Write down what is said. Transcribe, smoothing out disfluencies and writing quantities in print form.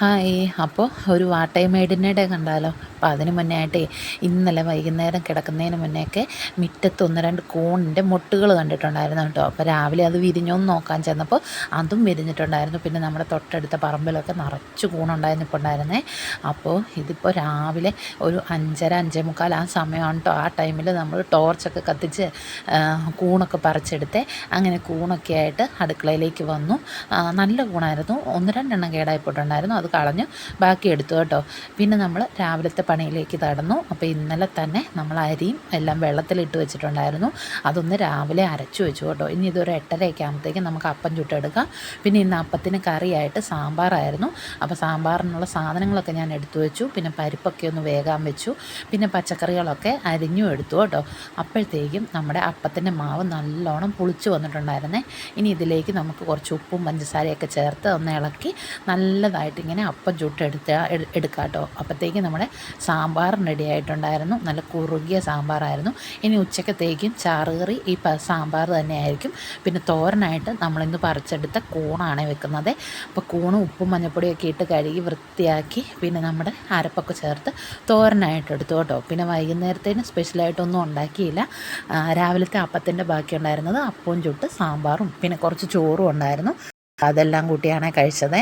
Hi. അപ്പോൾ ഒരു വാട്ടയമേടിനെ കണ്ടാലോ? അപ്പോൾ അതിന് മുന്നേ ആയിട്ടേ ഇന്നലെ വൈകുന്നേരം കിടക്കുന്നതിന് മുന്നേയൊക്കെ മുറ്റത്ത് 1-2 കൂണിൻ്റെ മൊട്ടുകൾ കണ്ടിട്ടുണ്ടായിരുന്നു കേട്ടോ. അപ്പോൾ രാവിലെ അത് വിരിഞ്ഞോന്ന് നോക്കാൻ ചെന്നപ്പോൾ അതും വിരിഞ്ഞിട്ടുണ്ടായിരുന്നു. പിന്നെ നമ്മുടെ തൊട്ടടുത്ത പറമ്പിലൊക്കെ നിറച്ച് കൂണുണ്ടായിരുന്നിട്ടുണ്ടായിരുന്നേ. അപ്പോൾ ഇതിപ്പോൾ രാവിലെ ഒരു 5:30 5:45 ആ സമയമാണ് കേട്ടോ. ആ ടൈമിൽ നമ്മൾ ടോർച്ചൊക്കെ കത്തിച്ച് കൂണൊക്കെ പറിച്ചെടുത്ത് അങ്ങനെ കൂണൊക്കെ ആയിട്ട് അടുക്കളയിലേക്ക് വന്നു. നല്ല കൂണായിരുന്നു. 1-2 എണ്ണം കേടായിപ്പോയിട്ടുണ്ടായിരുന്നു. അത് കളഞ്ഞ് ബാക്കി എടുത്തു കേട്ടോ. പിന്നെ നമ്മൾ രാവിലത്തെ പണിയിലേക്ക് കടന്നു. അപ്പോൾ ഇന്നലെ തന്നെ നമ്മൾ അരിയും എല്ലാം വെള്ളത്തിലിട്ട് വെച്ചിട്ടുണ്ടായിരുന്നു. അതൊന്ന് രാവിലെ അരച്ചു വെച്ചു കേട്ടോ. ഇനി ഇതൊരു 8:30 ആകുമ്പോഴത്തേക്കും നമുക്ക് അപ്പം ചുട്ടെടുക്കാം. പിന്നെ ഇന്ന് അപ്പത്തിന് കറിയായിട്ട് സാമ്പാറായിരുന്നു. അപ്പോൾ സാമ്പാറിനുള്ള സാധനങ്ങളൊക്കെ ഞാൻ എടുത്തു വെച്ചു. പിന്നെ പരിപ്പൊക്കെ ഒന്ന് വേകാൻ വെച്ചു. പിന്നെ പച്ചക്കറികളൊക്കെ അരിഞ്ഞു എടുത്തു കേട്ടോ. അപ്പോഴത്തേക്കും നമ്മുടെ അപ്പത്തിൻ്റെ മാവ് നല്ലോണം പുളിച്ച് വന്നിട്ടുണ്ടായിരുന്നേ. ഇനി ഇതിലേക്ക് നമുക്ക് കുറച്ച് ഉപ്പും പഞ്ചസാരയൊക്കെ ചേർത്ത് ഒന്ന് ഇളക്കി നല്ലതായിട്ട് ഇങ്ങനെ അപ്പം എടുക്കാം കേട്ടോ. അപ്പോഴത്തേക്കും നമ്മുടെ സാമ്പാർ റെഡി ആയിട്ടുണ്ടായിരുന്നു. നല്ല കുറുകിയ സാമ്പാറായിരുന്നു. ഇനി ഉച്ചക്കത്തേക്കും ചാറുകറി ഈ സാമ്പാർ തന്നെയായിരിക്കും. പിന്നെ തോരനായിട്ട് നമ്മളിന്ന് പറിച്ചെടുത്ത കൂണാണ് വെക്കുന്നത്. അപ്പോൾ കൂണ് ഉപ്പും മഞ്ഞൾപ്പൊടിയൊക്കെ ഇട്ട് കഴുകി വൃത്തിയാക്കി പിന്നെ നമ്മുടെ അരപ്പൊക്കെ ചേർത്ത് തോരനായിട്ട് എടുത്തു കേട്ടോ. പിന്നെ വൈകുന്നേരത്തേന് സ്പെഷ്യലായിട്ടൊന്നും ഉണ്ടാക്കിയില്ല. രാവിലത്തെ അപ്പത്തിൻ്റെ ബാക്കി ഉണ്ടായിരുന്നത് അപ്പവും ചുട്ട് സാമ്പാറും പിന്നെ കുറച്ച് ചോറും ഉണ്ടായിരുന്നു. അതെല്ലാം കൂട്ടിയാണ് കഴിച്ചത്.